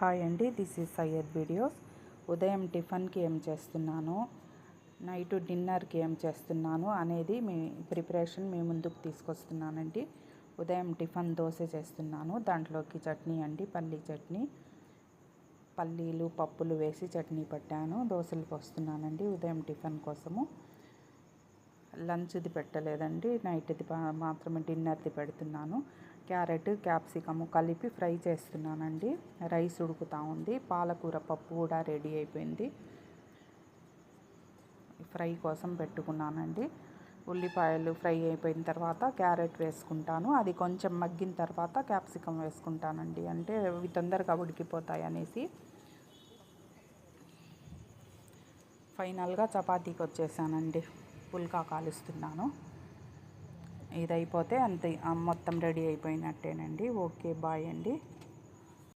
Hi అండి, this is Syed videos. ఉదయం టిఫిన్కి ఏం చేస్తున్నాను, నైట్ డిన్నర్కి ఏం చేస్తున్నాను అనేది మీ ప్రిపరేషన్ మీ ముందుకు తీసుకొస్తున్నానండి. ఉదయం టిఫిన్ దోశ చేస్తున్నాను. దాంట్లోకి చట్నీ అండి, పల్లీ చట్నీ. పల్లీలు పప్పులు వేసి చట్నీ పట్టాను. దోశలు పోస్తున్నానండి ఉదయం టిఫిన్ కోసము. లంచ్ది పెట్టలేదండి, నైట్ది మాత్రమే డిన్నర్ది పెడుతున్నాను. క్యారెట్ క్యాప్సికము కలిపి ఫ్రై చేస్తున్నానండి. రైస్ ఉడుకుతూ ఉంది. పాలకూర పప్పు కూడా రెడీ అయిపోయింది. ఫ్రై కోసం పెట్టుకున్నానండి. ఉల్లిపాయలు ఫ్రై అయిపోయిన తర్వాత క్యారెట్ వేసుకుంటాను. అది కొంచెం మగ్గిన తర్వాత క్యాప్సికం వేసుకుంటానండి, అంటే అవి తొందరగా ఉడికిపోతాయి అనేసి. ఫైనల్గా చపాతీకి వచ్చేసానండి. పుల్కా కాలుస్తున్నాను. ఇది అయిపోతే అంతే, మొత్తం రెడీ అయిపోయినట్టేనండి. ఓకే, బాయ్ అండి.